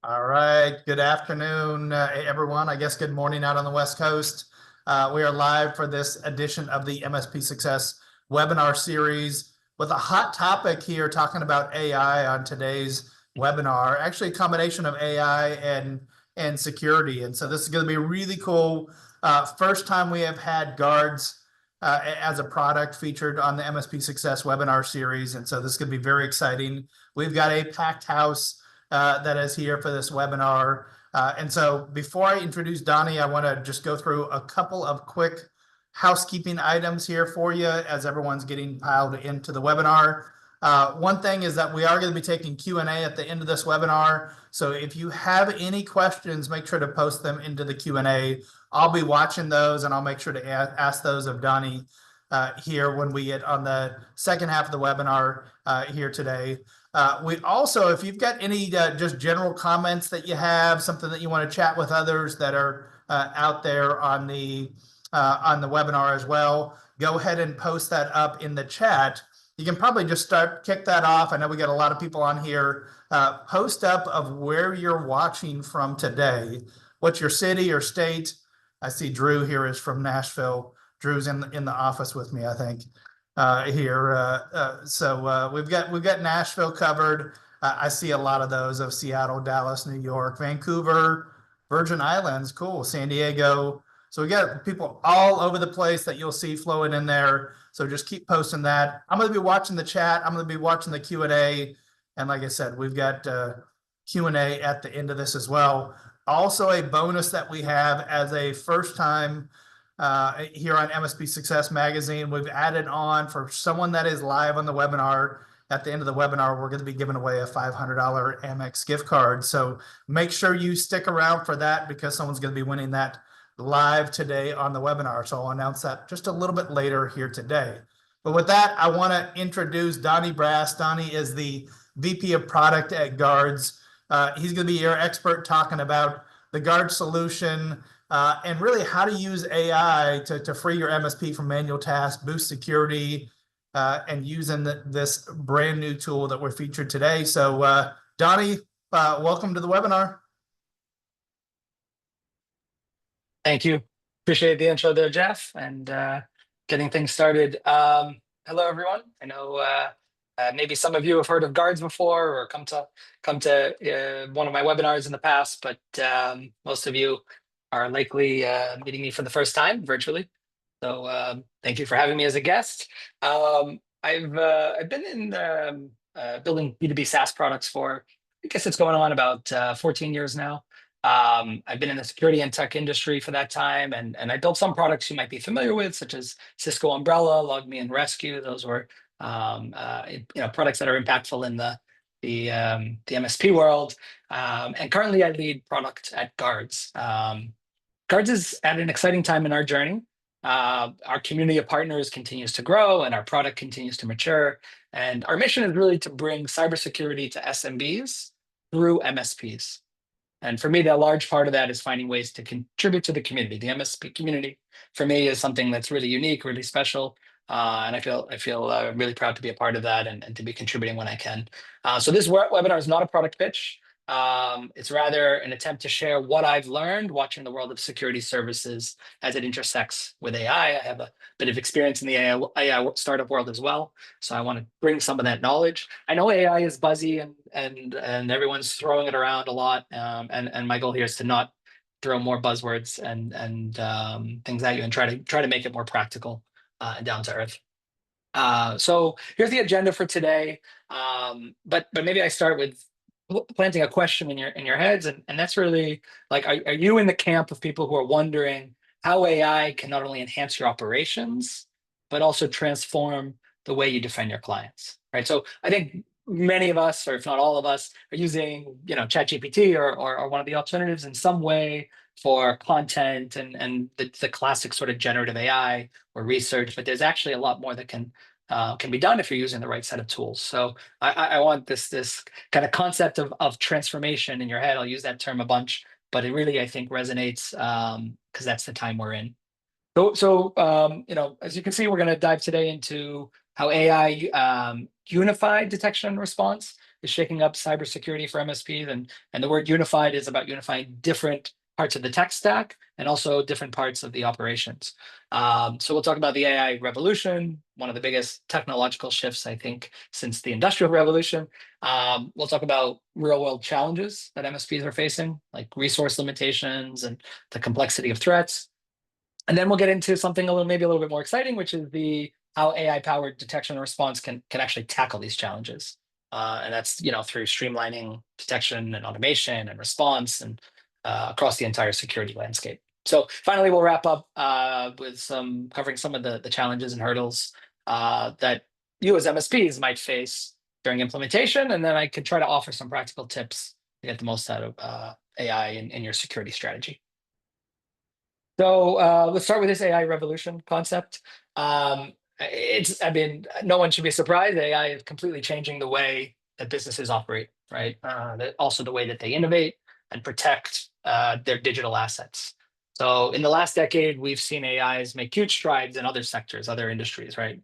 All right. Good afternoon, everyone. I guess good morning out on the West Coast. We are live for this edition of the MSP Success webinar series with a hot topic here talking about AI on today's webinar. Actually, a combination of AI and security. And so this is going to be really cool. First time we have had Guardz as a product featured on the MSP Success webinar series. And so this is going to be very exciting. We've got a packed house that is here for this webinar. And so before I introduce Donnie, I want to just go through a couple of quick housekeeping items here for you as everyone's getting piled into the webinar. One thing is that we are going to be taking Q&A at the end of this webinar. So if you have any questions, make sure to post them into the Q&A. I'll be watching those and I'll make sure to ask those of Donnie here when we get on the second half of the webinar here today. We also, if you've got any just general comments that you have, something that you want to chat with others that are out there on the webinar as well, go ahead and post that up in the chat. You can probably just kick that off. I know we got a lot of people on here. Post up of where you're watching from today. What's your city or state? I see Drew here is from Nashville. Drew's in the office with me, I think. Here. So we've got Nashville covered. I see a lot of those of Seattle, Dallas, New York, Vancouver, Virgin Islands, cool, San Diego. So we got people all over the place that you'll see flowing in there. So just keep posting that. I'm going to be watching the chat. I'm going to be watching the Q&A. And like I said, we've got Q&A at the end of this as well. Also a bonus that we have as a first time here on MSP Success Magazine, we've added on for someone that is live on the webinar. At the end of the webinar, we're going to be giving away a $500 Amex gift card. So make sure you stick around for that because someone's going to be winning that live today on the webinar. So I'll announce that just a little bit later here today. But with that, I want to introduce Donnie Brass. Donnie is the VP of Product at Guardz. He's going to be your expert talking about the Guardz solution, and really how to use AI to free your MSP from manual tasks, boost security, and using this brand new tool that we're featured today. So Donnie, welcome to the webinar. Thank you. Appreciate the intro there, Jeff, and getting things started. Hello, everyone. I know maybe some of you have heard of Guardz before or come to one of my webinars in the past, but most of you are likely meeting me for the first time virtually. So thank you for having me as a guest. I've been in building B2B SaaS products for, I guess it's going on about 14 years now. I've been in the security and tech industry for that time, and I built some products you might be familiar with, such as Cisco Umbrella, LogMe, and Rescue. Those were products that are impactful in the MSP world. And currently, I lead product at Guardz. Guardz is at an exciting time in our journey. Our community of partners continues to grow, and our product continues to mature. And our mission is really to bring cybersecurity to SMBs through MSPs. And for me, the large part of that is finding ways to contribute to the community. The MSP community, for me, is something that's really unique, really special. And I feel really proud to be a part of that and to be contributing when I can. So this webinar is not a product pitch. It's rather an attempt to share what I've learned watching the world of security services as it intersects with AI. I have a bit of experience in the AI startup world as well. So I want to bring some of that knowledge. I know AI is buzzy and everyone's throwing it around a lot. And my goal here is to not throw more buzzwords and things at you and try to make it more practical and down to earth. So here's the agenda for today. But maybe I start with planting a question in your heads, and that's really like, are you in the camp of people who are wondering how AI can not only enhance your operations, but also transform the way you defend your clients, right? So I think many of us, or if not all of us, are using ChatGPT or one of the alternatives in some way for content and the classic sort of generative AI or research, but there's actually a lot more that can be done if you're using the right set of tools. So I want this kind of concept of transformation in your head. I'll use that term a bunch, but it really, I think, resonates because that's the time we're in. So as you can see, we're going to dive today into how AI unified detection and response is shaking up cybersecurity for MSPs, and the word unified is about unifying different parts of the tech stack and also different parts of the operations. So we'll talk about the AI revolution, one of the biggest technological shifts, I think, since the Industrial Revolution. We'll talk about real world challenges that MSPs are facing, like resource limitations and the complexity of threats. And then we'll get into something maybe a little bit more exciting, which is how AI powered detection and response can actually tackle these challenges. And that's through streamlining detection and automation and response and across the entire security landscape. So finally, we'll wrap up with covering some of the challenges and hurdles that you as MSPs might face during implementation, and then I could try to offer some practical tips to get the most out of AI in your security strategy. So let's start with this AI revolution concept. I mean, no one should be surprised. AI is completely changing the way that businesses operate, right? Also the way that they innovate and protect their digital assets. So in the last decade, we've seen AIs make huge strides in other sectors, other industries, right?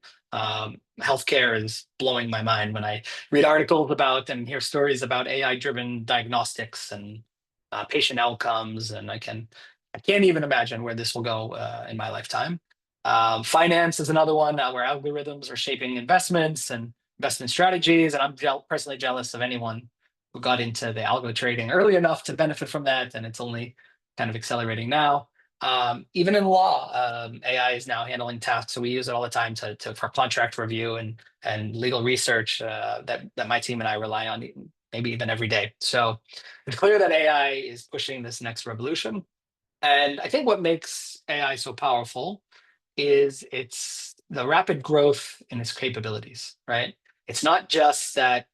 Healthcare is blowing my mind when I read articles about and hear stories about AI-driven diagnostics and patient outcomes, and I can't even imagine where this will go in my lifetime. Finance is another one where algorithms are shaping investments and investment strategies, and I'm personally jealous of anyone who got into the algo trading early enough to benefit from that, and it's only kind of accelerating now. Even in law, AI is now handling tasks, so we use it all the time for contract review and legal research that my team and I rely on, maybe even every day. So it's clear that AI is pushing this next revolution. And I think what makes AI so powerful is it's the rapid growth in its capabilities, right? It's not just that,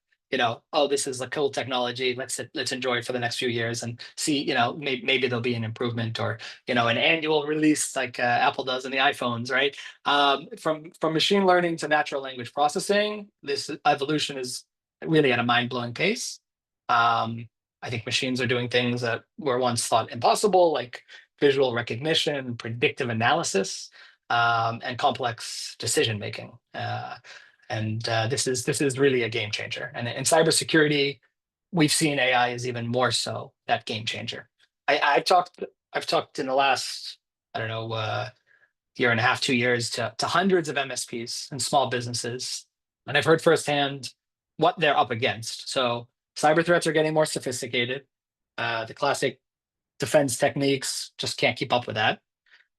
oh, this is a cool technology, let's enjoy it for the next few years and see, maybe there'll be an improvement or, an annual release like Apple does in the iPhones, right? From machine learning to natural language processing, this evolution is really at a mind-blowing pace. I think machines are doing things that were once thought impossible, like visual recognition, predictive analysis, and complex decision making. This is really a game changer. And in cybersecurity, we've seen AI is even more so that game changer. I've talked in the last, I don't know, year and a half, 2 years to hundreds of MSPs and small businesses, and I've heard firsthand what they're up against. So cyber threats are getting more sophisticated. The classic defense techniques just can't keep up with that.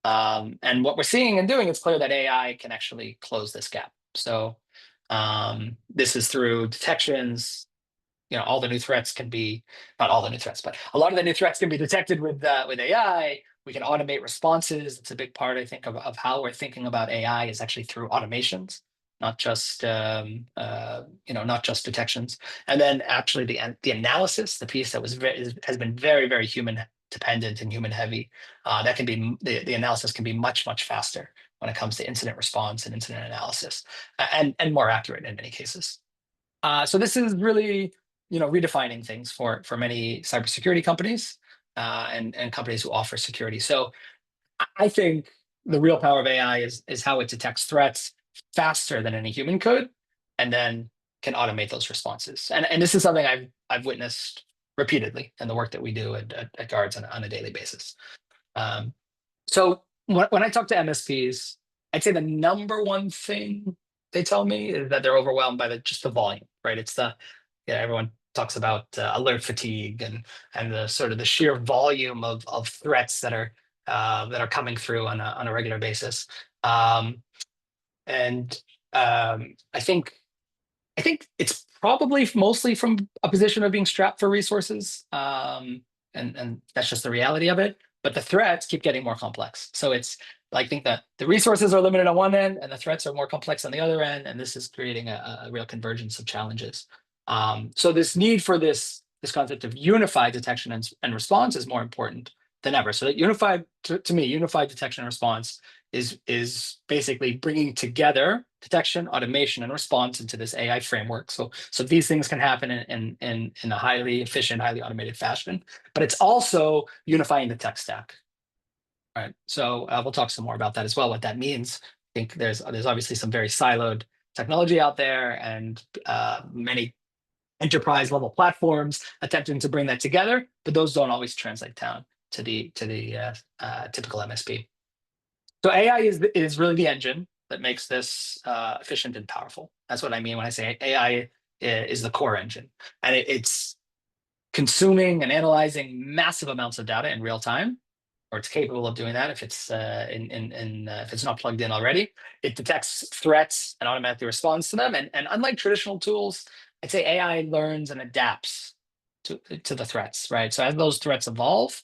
And what we're seeing and doing, it's clear that AI can actually close this gap. So this is through detections. All the new threats can be, not all the new threats, but a lot of the new threats can be detected with AI. We can automate responses. It's a big part, I think, of how we're thinking about AI is actually through automations, not just not just detections. And then actually the analysis, the piece that has been very, very human dependent and human heavy, that can be the analysis can be much, much faster when it comes to incident response and incident analysis, and more accurate in many cases. So this is really redefining things for many cybersecurity companies and companies who offer security. So I think the real power of AI is how it detects threats faster than any human could, and then can automate those responses. And this is something I've witnessed repeatedly in the work that we do at Guardz on a daily basis. So when I talk to MSPs, I'd say the number one thing they tell me is that they're overwhelmed by just the volume, right? It's everyone talks about alert fatigue and the sort of the sheer volume of threats that are coming through on a regular basis. I think it's probably mostly from a position of being strapped for resources, and that's just the reality of it. But the threats keep getting more complex. So I think that the resources are limited on one end, and the threats are more complex on the other end, and this is creating a real convergence of challenges. So this need for this concept of unified detection and response is more important than ever. So that unified detection and response is basically bringing together detection, automation, and response into this AI framework. So these things can happen in a highly efficient, highly automated fashion. But it's also unifying the tech stack. All right. So we'll talk some more about that as well, what that means. I think there's obviously some very siloed technology out there, and many enterprise level platforms attempting to bring that together, but those don't always translate down to the typical MSP. So AI is really the engine that makes this efficient and powerful. That's what I mean when I say AI is the core engine, and it's consuming and analyzing massive amounts of data in real time, or it's capable of doing that if it's if it's not plugged in already. It detects threats and automatically responds to them. And unlike traditional tools, I'd say AI learns and adapts to the threats, right? So as those threats evolve,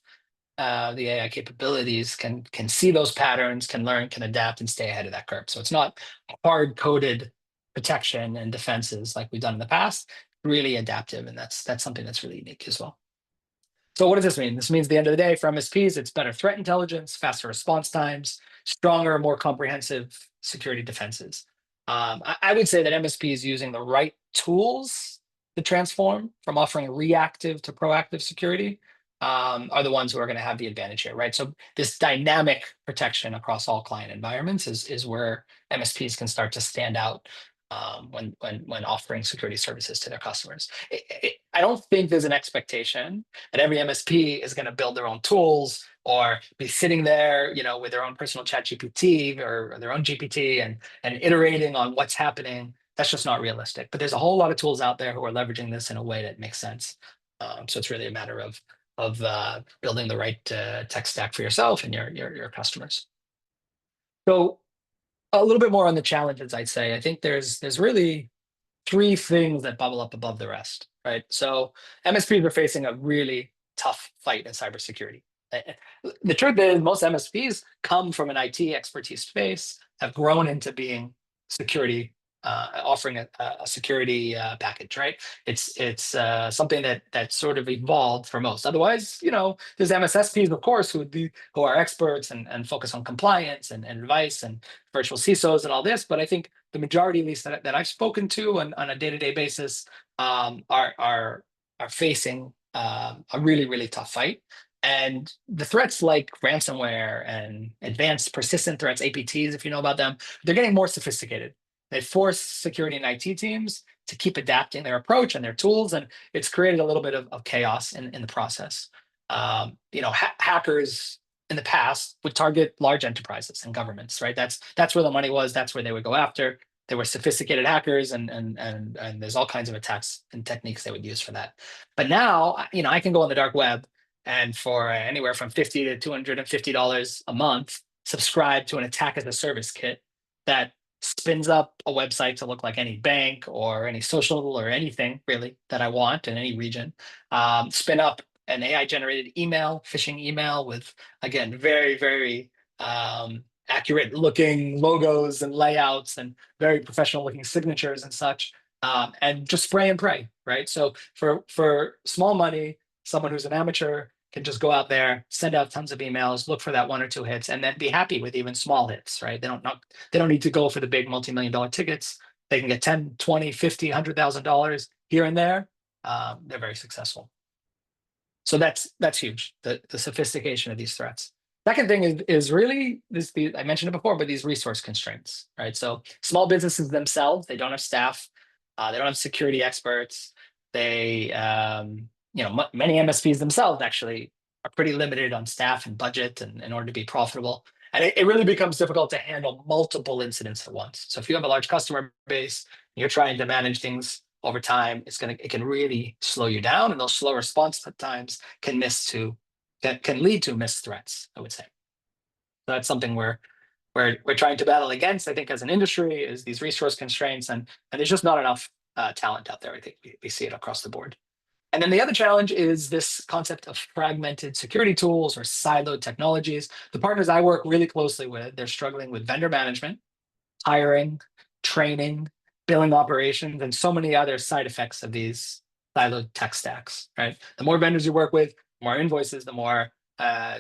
the AI capabilities can see those patterns, can learn, can adapt, and stay ahead of that curve. So it's not hard-coded protection and defenses like we've done in the past. Really adaptive, and that's something that's really unique as well. So what does this mean? This means at the end of the day, for MSPs, it's better threat intelligence, faster response times, stronger, more comprehensive security defenses. I would say that MSP is using the right tools to transform from offering reactive to proactive security, are the ones who are going to have the advantage here, right? So this dynamic protection across all client environments is where MSPs can start to stand out when offering security services to their customers. I don't think there's an expectation that every MSP is going to build their own tools or be sitting there, with their own personal chat GPT or their own GPT and iterating on what's happening. That's just not realistic. But there's a whole lot of tools out there who are leveraging this in a way that makes sense. So it's really a matter of building the right tech stack for yourself and your customers. So a little bit more on the challenges, I'd say. I think there's really three things that bubble up above the rest, right? So MSPs are facing a really tough fight in cybersecurity. The truth is, most MSPs come from an IT expertise space, have grown into being security, offering a security package, right? It's something that sort of evolved for most. Otherwise, there's MSSPs, of course, who are experts and focus on compliance and advice and virtual CISOs and all this. But I think the majority, at least that I've spoken to on a day-to-day basis, are facing a really, really tough fight. And the threats like ransomware and advanced persistent threats, APTs, if you know about them, they're getting more sophisticated. They force security and IT teams to keep adapting their approach and their tools, and it's created a little bit of chaos in the process. Hackers in the past would target large enterprises and governments, right? That's where the money was. That's where they would go after. They were sophisticated hackers, and there's all kinds of attacks and techniques they would use for that. But now, I can go on the dark web and for anywhere from $50 to $250 a month, subscribe to an attack as a service kit that spins up a website to look like any bank or any social or anything really that I want in any region. Spin up an AI generated email, phishing email with, again, very, very accurate looking logos and layouts and very professional looking signatures and such, and just spray and pray, right? So for small money, someone who's an amateur can just go out there, send out tons of emails, look for that one or two hits, and then be happy with even small hits, right? They don't need to go for the big multi-million-dollar tickets. They can get 10, 20, 50, $100,000 here and there. They're very successful. So that's huge, the sophistication of these threats. Second thing is really this, I mentioned it before, but these resource constraints, right? So small businesses themselves, they don't have staff, they don't have security experts. They many MSPs themselves actually are pretty limited on staff and budget and in order to be profitable. And it really becomes difficult to handle multiple incidents at once. So if you have a large customer base, you're trying to manage things over time, it can really slow you down, and those slow response times can lead to missed threats, I would say. So that's something we're trying to battle against, I think, as an industry, is these resource constraints, and there's just not enough talent out there. I think we see it across the board. And then the other challenge is this concept of fragmented security tools or siloed technologies. The partners I work really closely with, they're struggling with vendor management, hiring, training, billing operations, and so many other side effects of these siloed tech stacks, right? The more vendors you work with, the more invoices, the more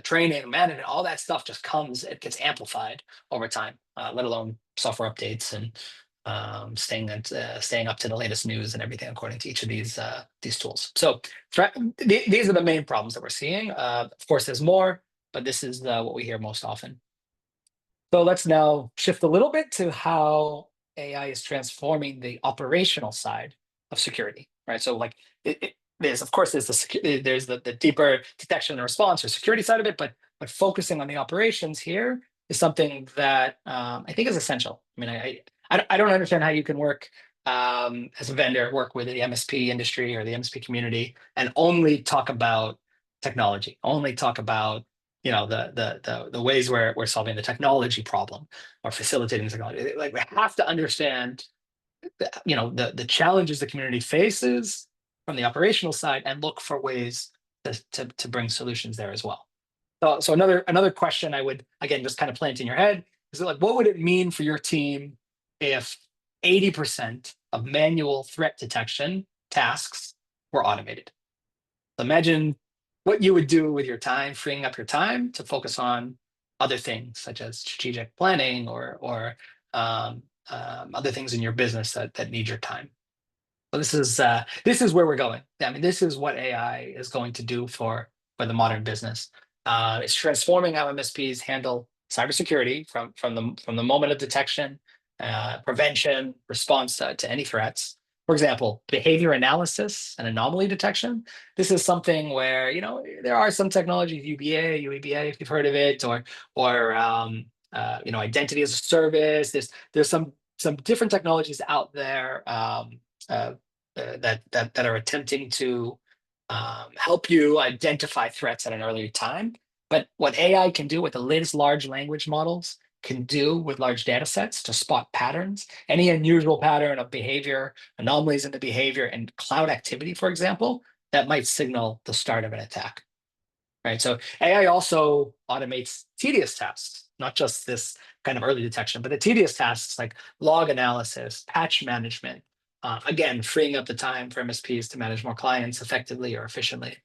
training, management, all that stuff just it gets amplified over time, let alone software updates and staying up to the latest news and everything according to each of these tools. So these are the main problems that we're seeing. Of course, there's more, but this is what we hear most often. So let's now shift a little bit to how AI is transforming the operational side of security, right? So like there's of course there's the deeper detection and response or security side of it, but focusing on the operations here is something that I think is essential. I mean, I don't understand how you can work as a vendor, work with the MSP industry or the MSP community, and only talk about technology, only talk about the ways where we're solving the technology problem or facilitating technology. Like we have to understand the challenges the community faces from the operational side and look for ways to bring solutions there as well. So another question I would again just kind of plant in your head is like, what would it mean for your team if 80% of manual threat detection tasks were automated? So imagine what you would do with your time, freeing up your time to focus on other things such as strategic planning or other things in your business that need your time. So this is where we're going. I mean, this is what AI is going to do for the modern business. It's transforming how MSPs handle cybersecurity from the moment of detection, prevention, response to any threats. For example, behavior analysis and anomaly detection. This is something where there are some technologies, UBA, UEBA, if you've heard of it, or identity as a service. There's some different technologies out there that are attempting to help you identify threats at an earlier time. But what AI can do with the latest large language models can do with large data sets to spot patterns, any unusual pattern of behavior, anomalies in the behavior, and cloud activity, for example, that might signal the start of an attack. Right. So AI also automates tedious tasks, not just this kind of early detection, but the tedious tasks like log analysis, patch management, again, freeing up the time for MSPs to manage more clients effectively or efficiently,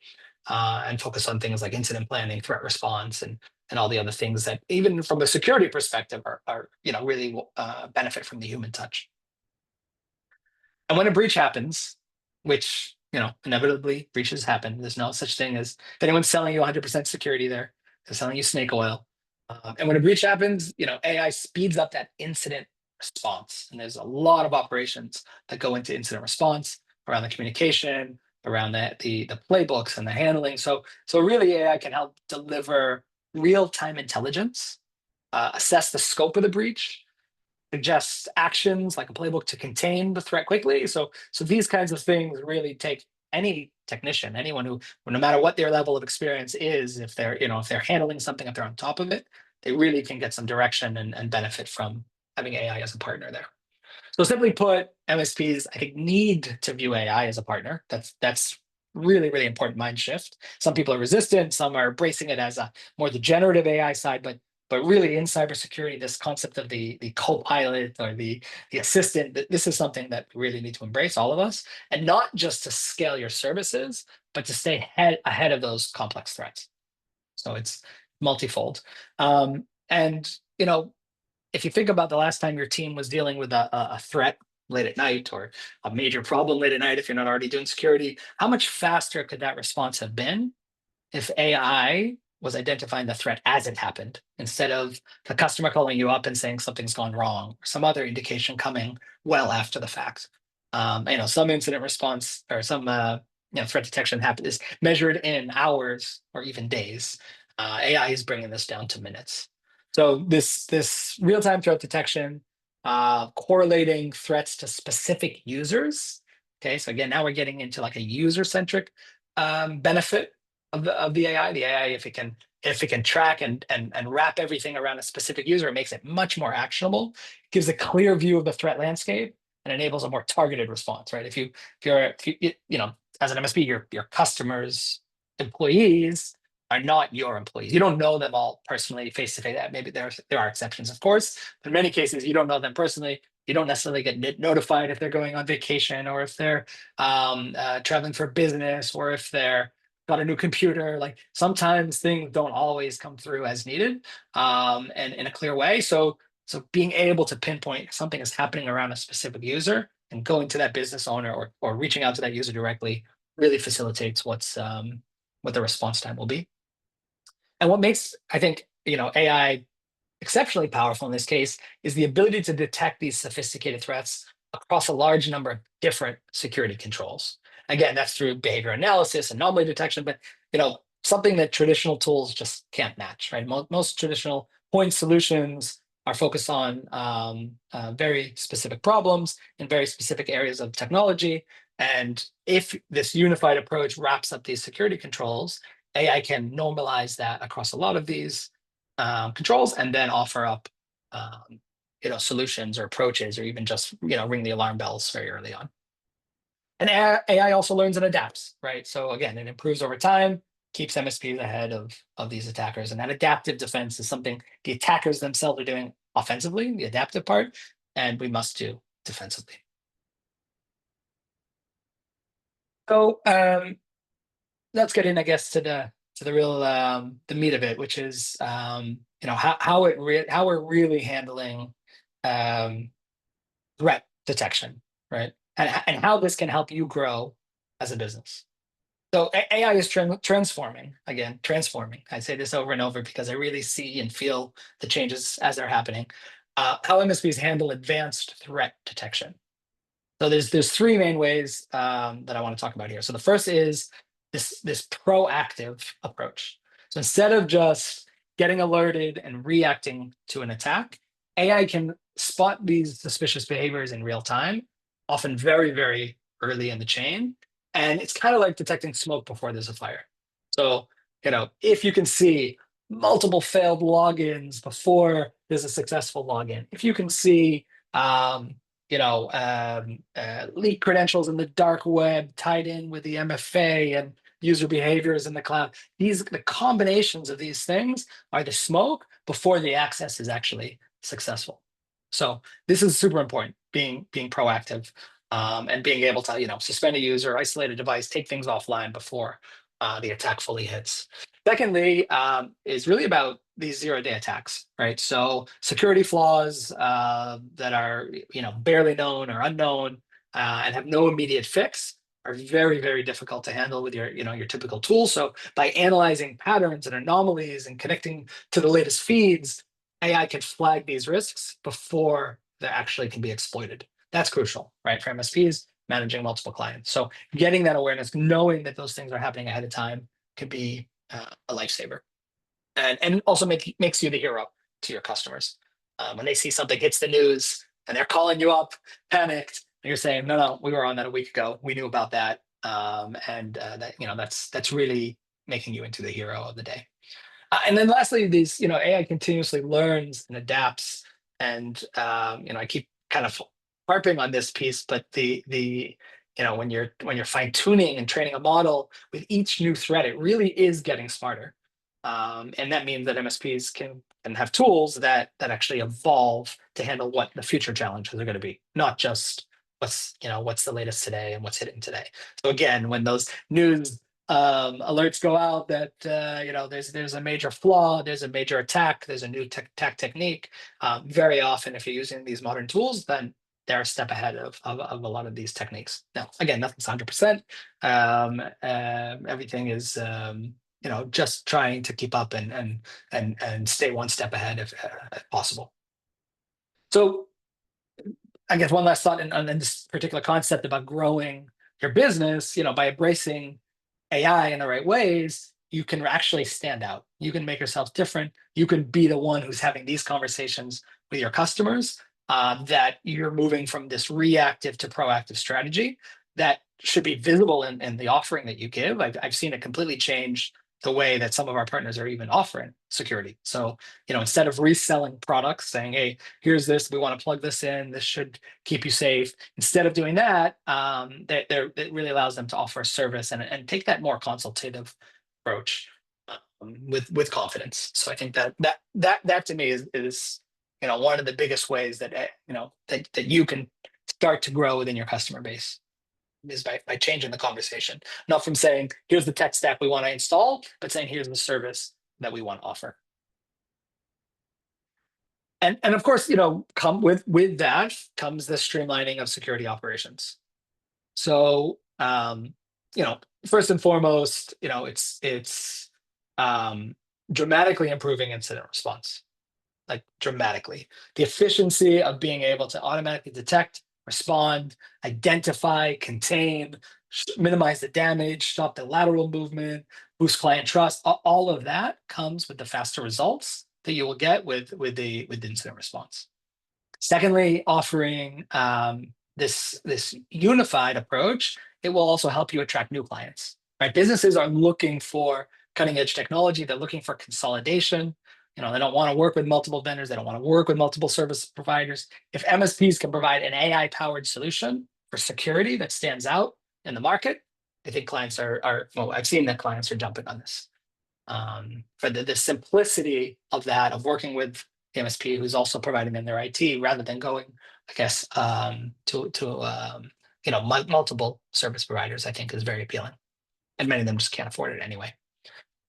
and focus on things like incident planning, threat response, and all the other things that, even from a security perspective, are really benefit from the human touch. And when a breach happens, which inevitably breaches happen, there's no such thing as if anyone's selling you 100% security there, they're selling you snake oil. And when a breach happens, AI speeds up that incident response. And there's a lot of operations that go into incident response around the communication, around the playbooks and the handling. So really AI can help deliver real-time intelligence, assess the scope of the breach, suggests actions like a playbook to contain the threat quickly. So these kinds of things really take any technician, anyone who, no matter what their level of experience is, if they're handling something, if they're on top of it, they really can get some direction and benefit from having AI as a partner there. So simply put, MSPs, I think, need to view AI as a partner. That's really, really important mind shift. Some people are resistant, some are embracing it as a more the generative AI side, but really in cybersecurity, this concept of the co-pilot or the assistant, this is something that we really need to embrace, all of us, and not just to scale your services, but to stay ahead of those complex threats. So it's multifold. And if you think about the last time your team was dealing with a threat late at night, or a major problem late at night, if you're not already doing security, how much faster could that response have been if AI was identifying the threat as it happened, instead of the customer calling you up and saying something's gone wrong, or some other indication coming well after the fact? Some incident response or some threat detection is measured in hours or even days. AI is bringing this down to minutes. So this real-time threat detection, correlating threats to specific users. Okay, so again, now we're getting into like a user-centric benefit of the AI. The AI, if it can track and wrap everything around a specific user, it makes it much more actionable, gives a clear view of the threat landscape, and enables a more targeted response. Right? If you as an MSP, your customers' employees are not your employees. You don't know them all personally, face to face. Maybe there are exceptions, of course, but in many cases you don't know them personally. You don't necessarily get notified if they're going on vacation, or if they're traveling for business, or if they're got a new computer. Like sometimes things don't always come through as needed, and in a clear way. So being able to pinpoint if something is happening around a specific user and going to that business owner or reaching out to that user directly really facilitates what the response time will be. And what makes, I think, AI exceptionally powerful in this case is the ability to detect these sophisticated threats across a large number of different security controls. Again, that's through behavior analysis, anomaly detection, but something that traditional tools just can't match, right? Most traditional point solutions are focused on very specific problems in very specific areas of technology. And if this unified approach wraps up these security controls, AI can normalize that across a lot of these controls and then offer up solutions or approaches, or even just ring the alarm bells very early on. And AI also learns and adapts, right? So again, it improves over time, keeps MSPs ahead of these attackers. And that adaptive defense is something the attackers themselves are doing offensively, the adaptive part, and we must do defensively. So let's get in, I guess, to the real the meat of it, which is how we're really handling threat detection, right? And how this can help you grow as a business. So AI is transforming. I say this over and over because I really see and feel the changes as they're happening. How MSPs handle advanced threat detection. So there's three main ways that I want to talk about here. So the first is this proactive approach. So instead of just getting alerted and reacting to an attack, AI can spot these suspicious behaviors in real time, often very, very early in the chain. And it's kind of like detecting smoke before there's a fire. So, if you can see multiple failed logins before there's a successful login, if you can see, leak credentials in the dark web tied in with the MFA and user behaviors in the cloud, the combinations of these things are the smoke before the access is actually successful. So this is super important, being proactive. And being able to, suspend a user, isolate a device, take things offline before the attack fully hits. Secondly, is really about these zero-day attacks, right? So security flaws that are, barely known or unknown and have no immediate fix are very, very difficult to handle with your typical tool. So by analyzing patterns and anomalies and connecting to the latest feeds, AI can flag these risks before they actually can be exploited. That's crucial, right? For MSPs managing multiple clients. So getting that awareness, knowing that those things are happening ahead of time could be a lifesaver. And also makes you the hero to your customers. When they see something hits the news and they're calling you up, panicked, and you're saying, no, we were on that a week ago. We knew about that. That's really making you into the hero of the day. And then lastly, AI continuously learns and adapts. And I keep kind of harping on this piece, but when you're fine tuning and training a model with each new threat, it really is getting smarter. And that means that MSPs can have tools that actually evolve to handle what the future challenges are going to be, not just what's the latest today and what's hitting today. So again, when those news alerts go out that there's a major flaw, there's a major attack, there's a new attack technique. Very often, if you're using these modern tools, then they're a step ahead of a lot of these techniques. Now, again, nothing's 100%. Everything is just trying to keep up and stay one step ahead if possible. So I guess one last thought on this particular concept about growing your business, by embracing AI in the right ways, you can actually stand out. You can make yourself different. You can be the one who's having these conversations with your customers, that you're moving from this reactive to proactive strategy that should be visible in the offering that you give. I've seen it completely change the way that some of our partners are even offering security. So, instead of reselling products saying, hey, here's this, we want to plug this in, this should keep you safe. Instead of doing that, it really allows them to offer a service and take that more consultative approach with confidence. So I think that to me is one of the biggest ways that that you can start to grow within your customer base, is by changing the conversation, not from saying, here's the tech stack we want to install, but saying, here's the service that we want to offer. And of course, come with that comes the streamlining of security operations. So, first and foremost, it's dramatically improving incident response, like dramatically. The efficiency of being able to automatically detect, respond, identify, contain, minimize the damage, stop the lateral movement, boost client trust. All of that comes with the faster results that you will get with the incident response. Secondly, offering this unified approach, it will also help you attract new clients. Right? Businesses are looking for cutting edge technology. They're looking for consolidation. They don't want to work with multiple vendors. They don't want to work with multiple service providers. If MSPs can provide an AI powered solution for security that stands out in the market, I think clients well, I've seen that clients are jumping on this. For the simplicity of that, of working with the MSP who's also providing them their IT, rather than going, I guess, to multiple service providers, I think is very appealing, and many of them just can't afford it anyway.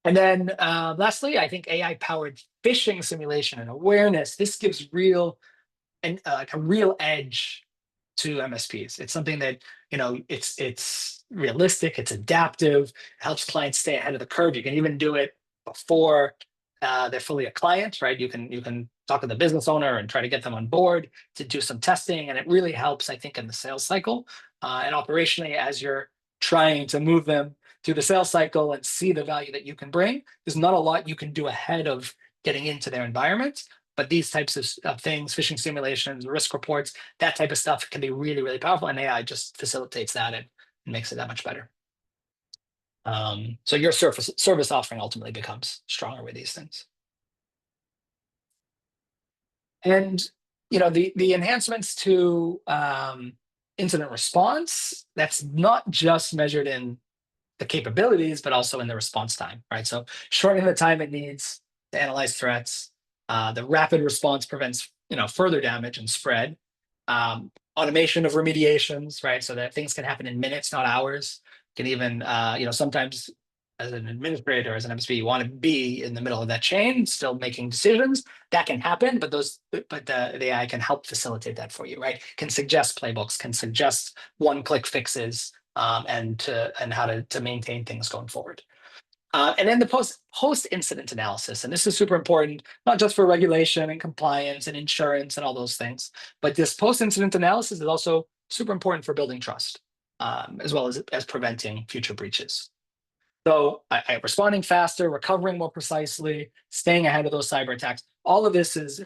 And then lastly, I think AI powered phishing simulation and awareness. This gives a real edge to MSPs. It's something that it's realistic, it's adaptive, it helps clients stay ahead of the curve. You can even do it before they're fully a client, right? You can talk to the business owner and try to get them on board to do some testing, and it really helps, I think, in the sales cycle and operationally as you're trying to move them through the sales cycle and see the value that you can bring. There's not a lot you can do ahead of getting into their environment. But these types of things, phishing simulations, risk reports, that type of stuff can be really, really powerful. And AI just facilitates that and makes it that much better. So your service offering ultimately becomes stronger with these things. And the enhancements to incident response, that's not just measured in the capabilities, but also in the response time, right? So shortening the time it needs to analyze threats. The rapid response prevents further damage and spread. Automation of remediations, right? So that things can happen in minutes, not hours. Can even sometimes as an administrator, as an MSP, you want to be in the middle of that chain, still making decisions. That can happen, but the AI can help facilitate that for you, right? Can suggest playbooks, can suggest one-click fixes, and how to maintain things going forward. And then the post-incident analysis, and this is super important, not just for regulation and compliance and insurance and all those things, but this post-incident analysis is also super important for building trust, as well as preventing future breaches. So responding faster, recovering more precisely, staying ahead of those cyber attacks, all of this is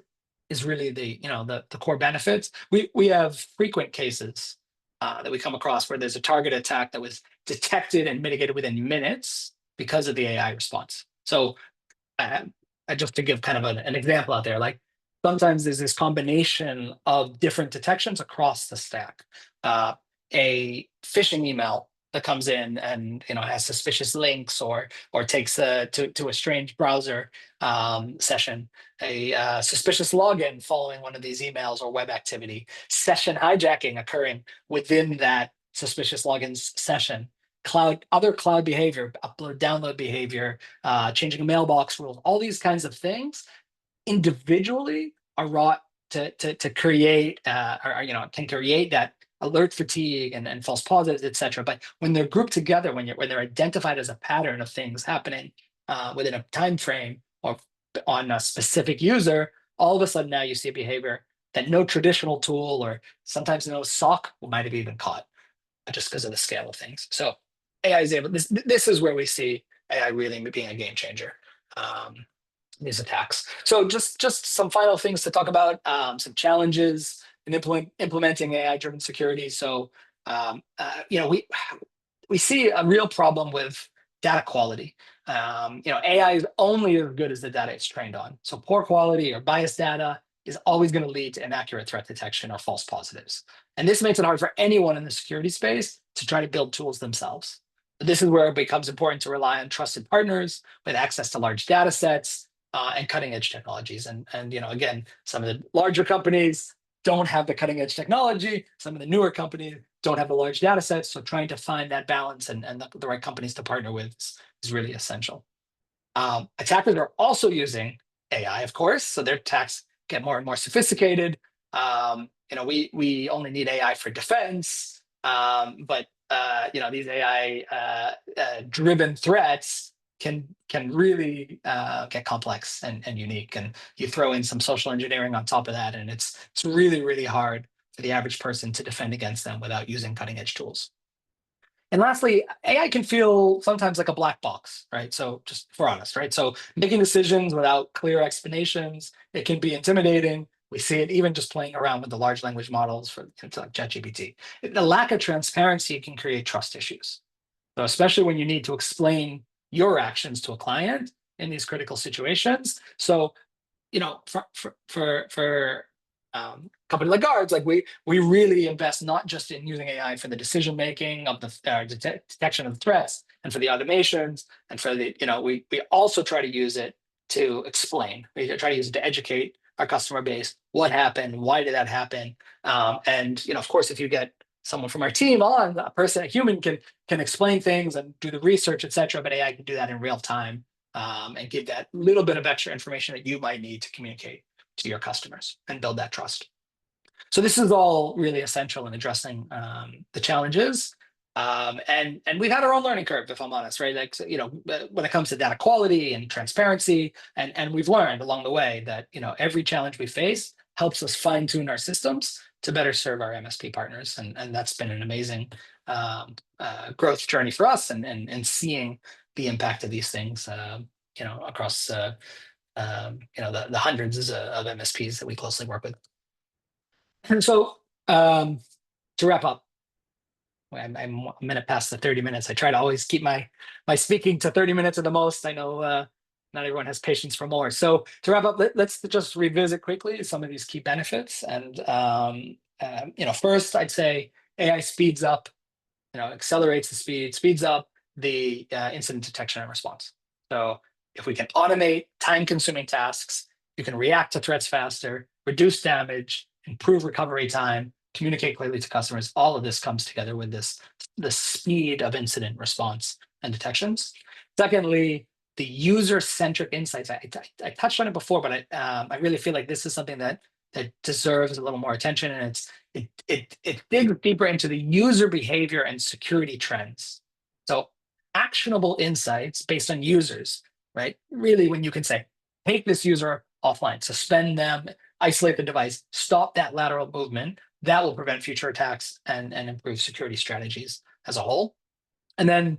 really the core benefits. We have frequent cases that we come across where there's a target attack that was detected and mitigated within minutes because of the AI response. So just to give kind of an example out there, like sometimes there's this combination of different detections across the stack. A phishing email that comes in and has suspicious links or takes to a strange browser session, a suspicious login following one of these emails or web activity, session hijacking occurring within that suspicious login session, other cloud behavior, upload download behavior, changing mailbox rules, all these kinds of things individually are wrought to create can create that alert fatigue and false positives, etc. But when they're grouped together, when they're identified as a pattern of things happening within a time frame or on a specific user, all of a sudden now you see a behavior that no traditional tool or sometimes no SOC might have even caught, just because of the scale of things. So AI is able. This is where we see AI really being a game changer. These attacks. So just some final things to talk about. Some challenges in implementing AI-driven security. So we see a real problem with data quality. AI is only as good as the data it's trained on. So poor quality or biased data is always going to lead to inaccurate threat detection or false positives. And this makes it hard for anyone in the security space to try to build tools themselves. This is where it becomes important to rely on trusted partners with access to large data sets and cutting edge technologies. And again, some of the larger companies don't have the cutting edge technology. Some of the newer companies don't have the large data sets. So trying to find that balance and the right companies to partner with is really essential. Attackers are also using AI, of course, so their attacks get more and more sophisticated. We only need AI for defense, but these AI driven threats can really get complex and unique. And you throw in some social engineering on top of that, and it's really, really hard for the average person to defend against them without using cutting edge tools. And lastly, AI can feel sometimes like a black box, right? So just for honest, right? So making decisions without clear explanations, it can be intimidating. We see it even just playing around with the large language models for like ChatGPT. The lack of transparency can create trust issues. So especially when you need to explain your actions to a client in these critical situations. So for company like Guardz, like we really invest not just in using AI for the decision making of the detection of threats and for the automations and for the we also try to use it to explain. We try to use it to educate our customer base what happened, why did that happen, and of course, if you get someone from our team on, a human can explain things and do the research, etc. But AI can do that in real time and give that little bit of extra information that you might need to communicate to your customers and build that trust. So this is all really essential in addressing the challenges. And we've had our own learning curve, if I'm honest, right? Like, when it comes to data quality and transparency, and we've learned along the way that, every challenge we face helps us fine tune our systems to better serve our MSP partners. And that's been an amazing growth journey for us and seeing the impact of these things, across, the hundreds of MSPs that we closely work with. And so to wrap up, I'm a minute past the 30 minutes. I try to always keep my speaking to 30 minutes at the most. I know not everyone has patience for more. So to wrap up, let's just revisit quickly some of these key benefits. And first, I'd say AI speeds up, accelerates the speeds up the incident detection and response. So if we can automate time-consuming tasks, you can react to threats faster, reduce damage, improve recovery time, communicate clearly to customers. All of this comes together with the speed of incident response and detections. Secondly, the user-centric insights. I touched on it before, but I really feel like this is something that deserves a little more attention, and it digs deeper into the user behavior and security trends. So actionable insights based on users, right? Really, when you can say, take this user offline, suspend them, isolate the device, stop that lateral movement, that will prevent future attacks and improve security strategies as a whole. And then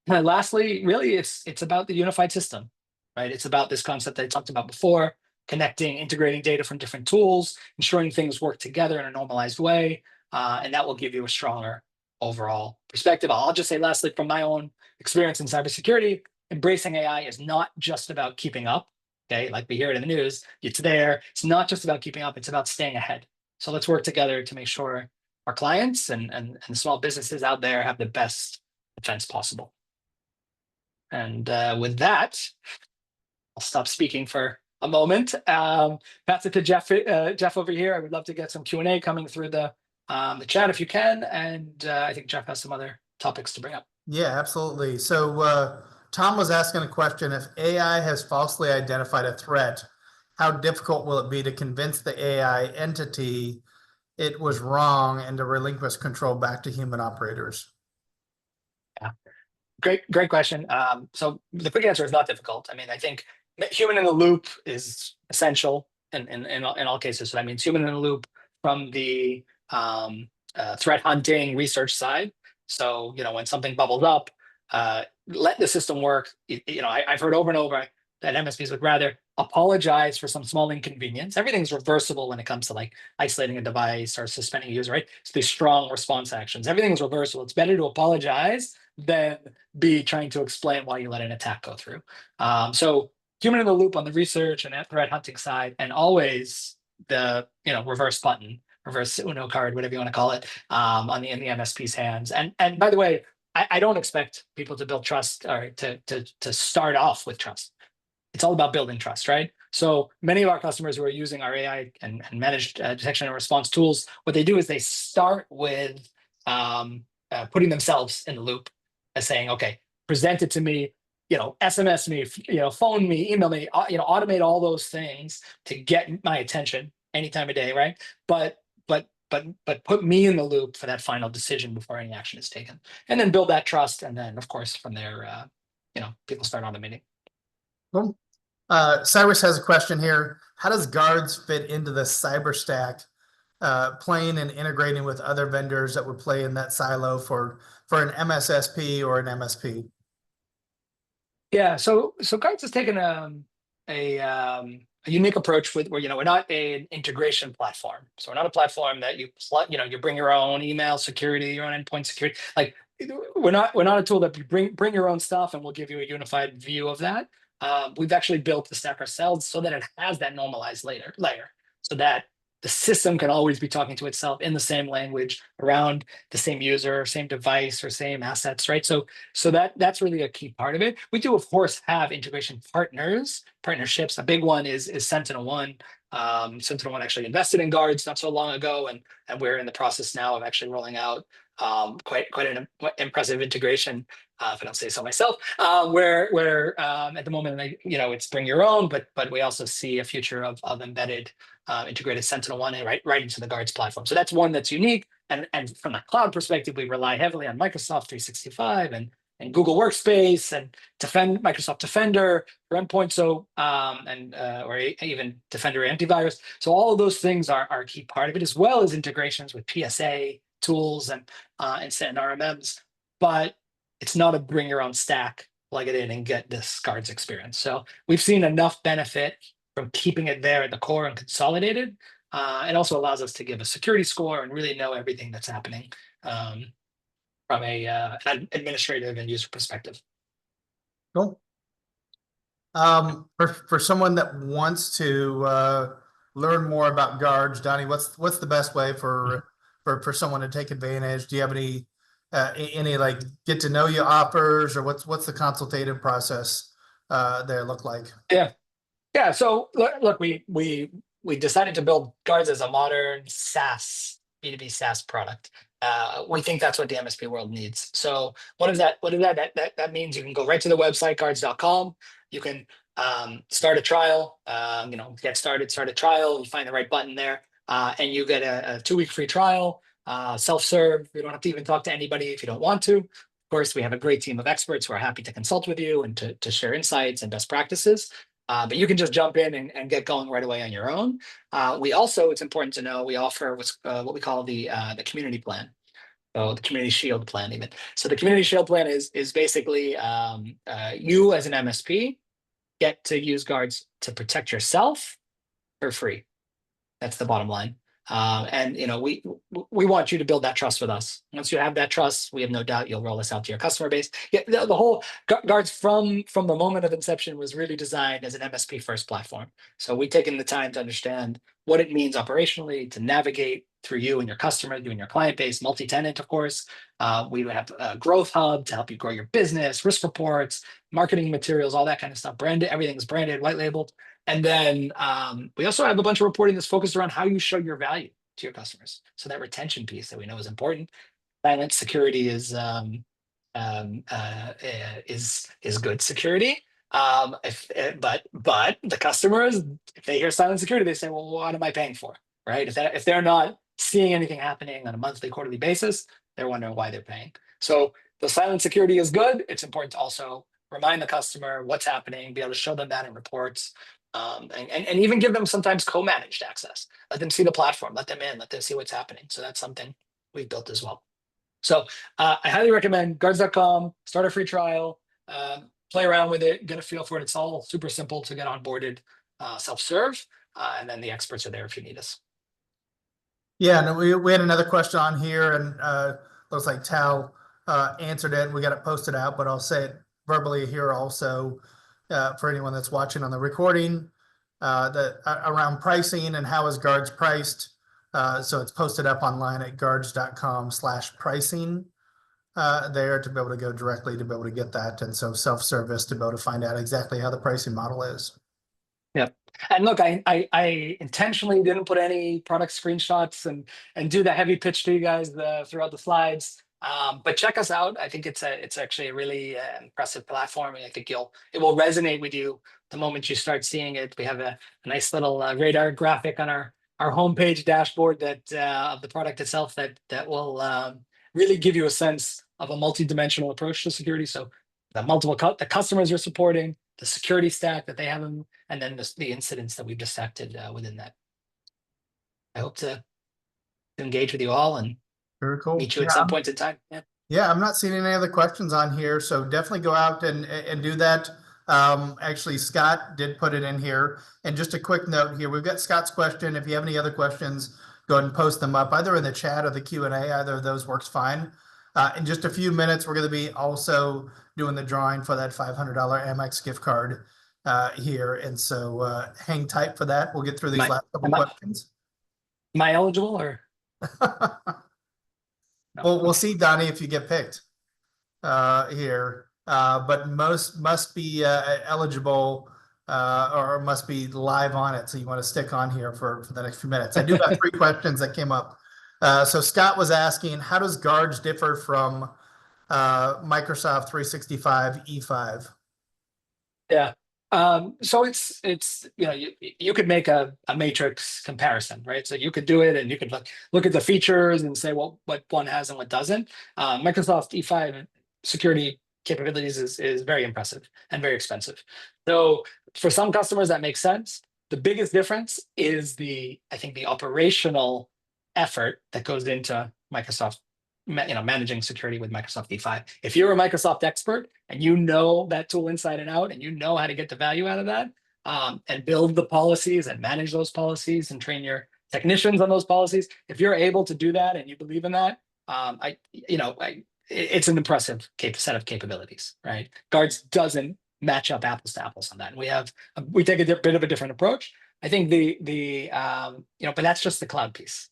lastly, really, it's about the unified system, right? It's about this concept that I talked about before, connecting, integrating data from different tools, ensuring things work together in a normalized way, and that will give you a stronger overall perspective. I'll just say lastly, from my own experience in cybersecurity, embracing AI is not just about keeping up, okay? Like we hear it in the news, it's there. It's not just about keeping up, it's about staying ahead. So let's work together to make sure our clients and small businesses out there have the best defense possible. And with that, I'll stop speaking for a moment. Pass it to Jeff. Jeff over here. I would love to get some Q&A coming through the chat if you can. And I think Jeff has some other topics to bring up. Yeah, absolutely. So Tom was asking a question: if AI has falsely identified a threat, how difficult will it be to convince the AI entity it was wrong and to relinquish control back to human operators? Yeah, great question. So the quick answer is not difficult. I mean, I think human in the loop is essential in all cases. So that means human in the loop from the threat hunting research side. So when something bubbles up, let the system work. I've heard over and over that MSPs would rather apologize for some small inconvenience. Everything's reversible when it comes to like isolating a device or suspending a user, right? It's these strong response actions. Everything's reversible. It's better to apologize than be trying to explain why you let an attack go through. So human in the loop on the research and threat hunting side, and always the reverse button, reverse Uno card, whatever you want to call it, in the MSP's hands. And by the way, I don't expect people to build trust or to start off with trust. It's all about building trust, right? So many of our customers who are using our AI and managed detection and response tools, what they do is they start with putting themselves in the loop as saying, okay, present it to me, SMS me, phone me, email me, automate all those things to get my attention any time of day, right? But put me in the loop for that final decision before any action is taken, and then build that trust, and then of course from there, people start automating. Cool. Cyrus has a question here: how does Guardz fit into the cyber stack playing and integrating with other vendors that would play in that silo for an MSSP or an MSP? Yeah, so Guardz has taken a unique approach with where we're not an integration platform. So we're not a platform that you plug, you bring your own email security, your own endpoint security. Like we're not a tool that you bring your own stuff and we'll give you a unified view of that. We've actually built the stack ourselves so that it has that normalized layer, so that the system can always be talking to itself in the same language around the same user, same device, or same assets, right? So that's really a key part of it. We do, of course, have integration partnerships. A big one is SentinelOne. SentinelOne actually invested in Guardz not so long ago, and we're in the process now of actually rolling out quite an impressive integration, if I don't say so myself. Where at the moment, it's bring your own, but we also see a future of embedded integrated SentinelOne right into the Guardz platform. So that's one that's unique. And from the cloud perspective, we rely heavily on Microsoft 365 and Google Workspace and Microsoft Defender for endpoint. So or even Defender antivirus. So all of those things are a key part of it, as well as integrations with PSA tools and RMMs. But it's not a bring your own stack, plug it in and get this Guardz experience. So we've seen enough benefit from keeping it there at the core and consolidated. It also allows us to give a security score and really know everything that's happening from an administrative and user perspective. Cool. For someone that wants to learn more about Guardz, Donnie, what's the best way for someone to take advantage? Do you have any like get to know you offers, or what's the consultative process there look like? Yeah. So look, we decided to build Guardz as a modern SaaS B2B SaaS product. We think that's what the MSP world needs. So what is that? That means you can go right to the website guardz.com. You can start a trial. Get started, start a trial. You find the right button there, and you get a 2-week free trial. Self-serve. You don't have to even talk to anybody if you don't want to. Of course, we have a great team of experts who are happy to consult with you and to share insights and best practices. But you can just jump in and get going right away on your own. We also, it's important to know, we offer what we call the community plan. So the community shield plan even. So the community shield plan is basically you as an MSP get to use Guardz to protect yourself for free. That's the bottom line. And we want you to build that trust with us. Once you have that trust, we have no doubt you'll roll this out to your customer base. Yeah, the whole Guardz from the moment of inception was really designed as an MSP first platform. So we've taken the time to understand what it means operationally to navigate through you and your customer, you and your client base, multi-tenant, of course. We have a growth hub to help you grow your business, risk reports, marketing materials, all that kind of stuff. Branded, everything's branded, white labeled. And then we also have a bunch of reporting that's focused around how you show your value to your customers. So that retention piece that we know is important. Silent security is good security. But the customers, if they hear silent security, they say, well, what am I paying for? Right? If they're not seeing anything happening on a monthly, quarterly basis, they're wondering why they're paying. So the silent security is good. It's important to also remind the customer what's happening, be able to show them that in reports. And even give them sometimes co-managed access. Let them see the platform, let them in, let them see what's happening. So that's something we've built as well. So I highly recommend guardz.com, start a free trial, play around with it, get a feel for it. It's all super simple to get onboarded, self-serve, and then the experts are there if you need us. Yeah, no, we had another question on here, and looks like Tal answered it. We got it posted out, but I'll say it verbally here also. For anyone that's watching on the recording, that around pricing and how is Guardz priced. So it's posted up online at guardz.com/pricing there to be able to go directly to be able to get that. And so self-service to be able to find out exactly how the pricing model is. Yep. And look, I intentionally didn't put any product screenshots and do the heavy pitch to you guys throughout the slides. But check us out. I think it's actually a really impressive platform. I think it will resonate with you the moment you start seeing it. We have a nice little radar graphic on our homepage dashboard that of the product itself that will really give you a sense of a multi-dimensional approach to security. So the customers you're supporting, the security stack that they have, and then the incidents that we've dissected within that. I hope to to engage with you all and Very cool. meet you at some point in time. Yeah. Yeah, I'm not seeing any other questions on here, so definitely go out and do that. Actually, Scott did put it in here. And just a quick note here, we've got Scott's question. If you have any other questions, go ahead and post them up either in the chat or the Q&A. Either of those works fine. In just a few minutes, we're going to be also doing the drawing for that $500 Amex gift card here. And so hang tight for that. We'll get through these last couple questions. Am I eligible or? No. Well, we'll see, Donnie, if you get picked here. But most must be eligible or must be live on it. So you want to stick on here for the next few minutes. I do have 3 questions that came up. So Scott was asking, how does Guardz differ from Microsoft 365 E5? Yeah. So it's you could make a matrix comparison, right? So you could do it and you could look at the features and say what one has and what doesn't. Microsoft E5 security capabilities is very impressive and very expensive. So for some customers that makes sense. The biggest difference is I think the operational effort that goes into Microsoft managing security with Microsoft E5. If you're a Microsoft expert and you know that tool inside and out and you know how to get the value out of that and build the policies and manage those policies and train your technicians on those policies, if you're able to do that and you believe in that, it's an impressive set of capabilities, right? Guardz doesn't match up apples to apples on that. And we take a bit of a different approach. I think but that's just the cloud piece.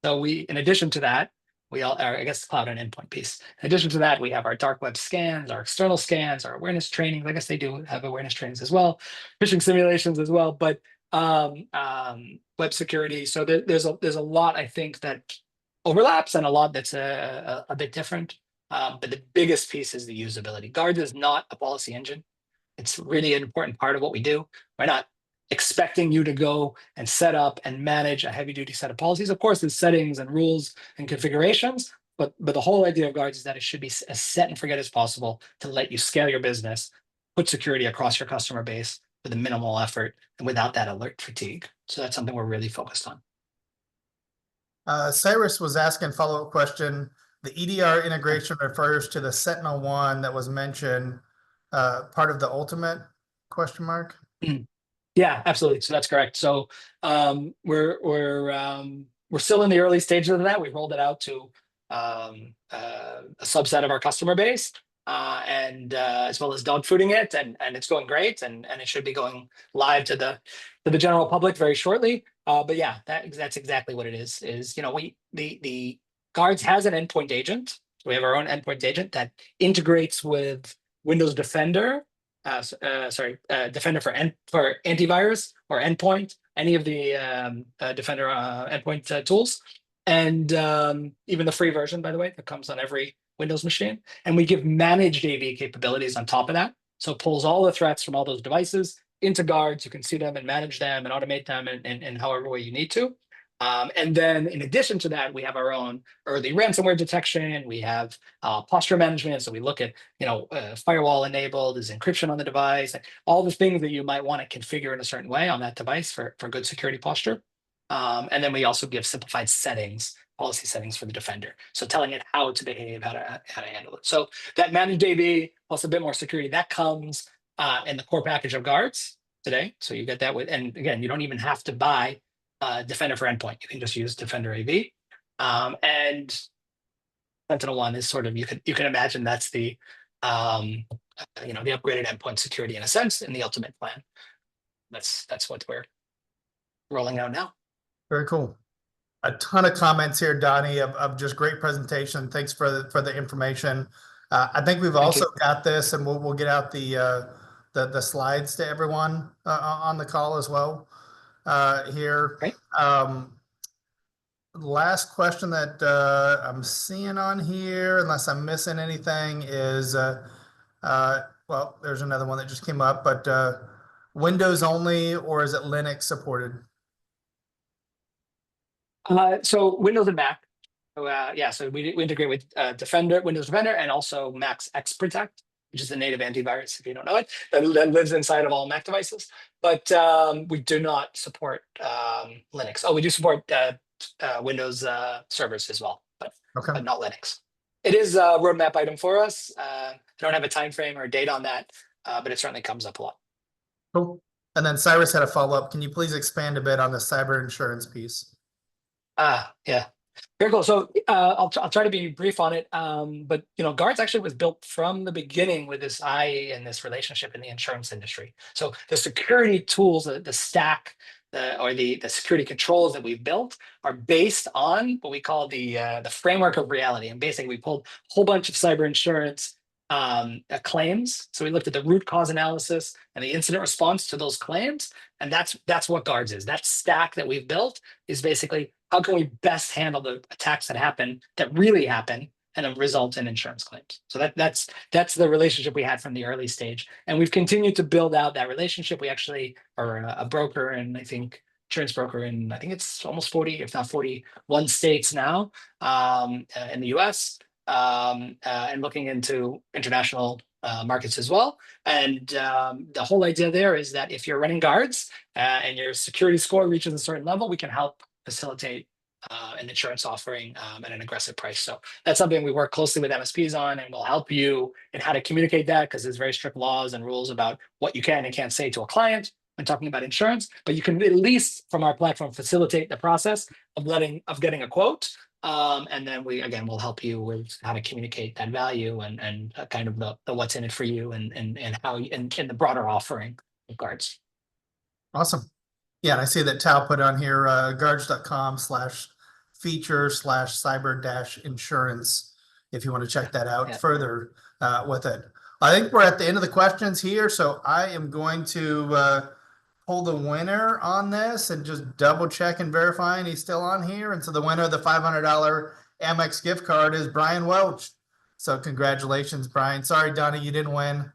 So in addition to that, I guess the cloud and endpoint piece. In addition to that, we have our dark web scans, our external scans, our awareness training. I guess they do have awareness trainings as well, phishing simulations as well, but web security. So there's a lot I think that overlaps and a lot that's a bit different. But the biggest piece is the usability. Guardz is not a policy engine. It's really an important part of what we do. We're not expecting you to go and set up and manage a heavy duty set of policies. Of course, there's settings and rules and configurations, but the whole idea of Guardz is that it should be as set and forget as possible to let you scale your business, put security across your customer base with a minimal effort and without that alert fatigue. So that's something we're really focused on. Cyrus was asking a follow-up question. The EDR integration refers to the SentinelOne that was mentioned, part of the ultimate question mark? Yeah, absolutely. So that's correct. So we're still in the early stages of that. We've rolled it out to a subset of our customer base, and as well as dog fooding it, and it's going great, and it should be going live to the general public very shortly. But yeah, that's exactly what it is. The Guardz has an endpoint agent. We have our own endpoint agent that integrates with Windows Defender. Defender for antivirus or Endpoint, any of the Defender endpoint tools, and even the free version, by the way, that comes on every Windows machine. And we give managed AV capabilities on top of that. So it pulls all the threats from all those devices into Guardz. You can see them and manage them and automate them in however way you need to. And then in addition to that, we have our own early ransomware detection. We have posture management. So we look at, firewall enabled, is encryption on the device, all the things that you might want to configure in a certain way on that device for good security posture. And then we also give simplified settings, policy settings for the Defender. So telling it how to behave, how to handle it. So that managed AV plus a bit more security, that comes in the core package of Guardz today. So you get that with, and again, you don't even have to buy Defender for Endpoint. You can just use Defender AV, and SentinelOne is sort of you can imagine that's the the upgraded endpoint security in a sense in the ultimate plan. That's what we're rolling out now. Very cool. A ton of comments here, Donnie, of just great presentation. Thanks for the information. I think we've also got this, and we'll get out the slides to everyone on the call as well. Here. Right. Last question that I'm seeing on here, unless I'm missing anything, is well, there's another one that just came up, but Windows only, or is it Linux supported? So Windows and Mac. So we integrate with Windows Defender, and also Mac's XProtect, which is the native antivirus, if you don't know it, that lives inside of all Mac devices. But we do not support Linux. Oh, we do support Windows servers as well, but Okay, not Linux. It is a roadmap item for us. I don't have a time frame or a date on that, but it certainly comes up a lot. cool. And then Cyrus had a follow-up. Can you please expand a bit on the cyber insurance piece? Yeah. Very cool. So I'll try to be brief on it. But Guardz actually was built from the beginning with this eye and this relationship in the insurance industry. So the security tools, the stack, the security controls that we've built are based on what we call the framework of reality. And basically, we pulled a whole bunch of cyber insurance claims. So we looked at the root cause analysis and the incident response to those claims, and that's what Guardz is. That stack that we've built is basically how can we best handle the attacks that really happen and then result in insurance claims. So that's the relationship we had from the early stage, and we've continued to build out that relationship. We actually are a broker, and I think insurance broker in I think it's almost 40, if not 41 states now in the US, and looking into international markets as well. And the whole idea there is that if you're running Guardz and your security score reaches a certain level, we can help facilitate an insurance offering at an aggressive price. So that's something we work closely with MSPs on, and we'll help you in how to communicate that, because there's very strict laws and rules about what you can and can't say to a client when talking about insurance. But you can at least, from our platform, facilitate the process of getting a quote. And then we'll help you with how to communicate that value and kind of the what's in it for you and how in the broader offering of Guardz. Awesome. Yeah, and I see that Tao put on here, guardz.com/feature/cyber-insurance, if you want to check that out further with it. I think we're at the end of the questions here, so I am going to pull the winner on this and just double check and verifying he's still on here. And so the winner of the $500 Amex gift card is Brian Welch. So congratulations, Brian. Sorry, Donnie, you didn't win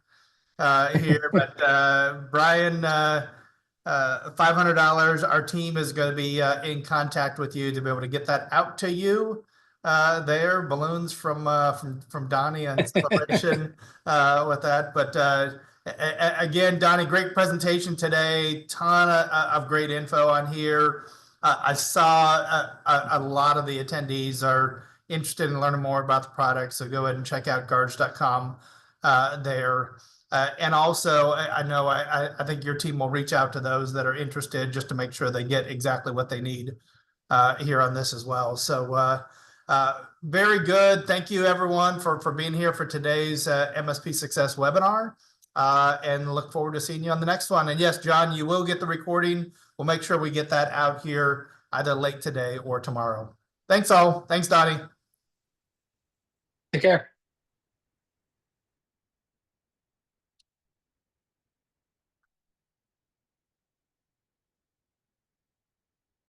here, but Brian, $500. Our team is going to be in contact with you to be able to get that out to you. There, balloons from Donnie and celebration with that. But again, Donnie, great presentation today. Ton of great info on here. I saw a lot of the attendees are interested in learning more about the product, so go ahead and check out guardz.com there. And also, I know I think your team will reach out to those that are interested just to make sure they get exactly what they need here on this as well. So very good. Thank you, everyone, for being here for today's MSP Success webinar. And look forward to seeing you on the next one. And yes, John, you will get the recording. We'll make sure we get that out here either late today or tomorrow. Thanks all. Thanks, Donnie. Take care.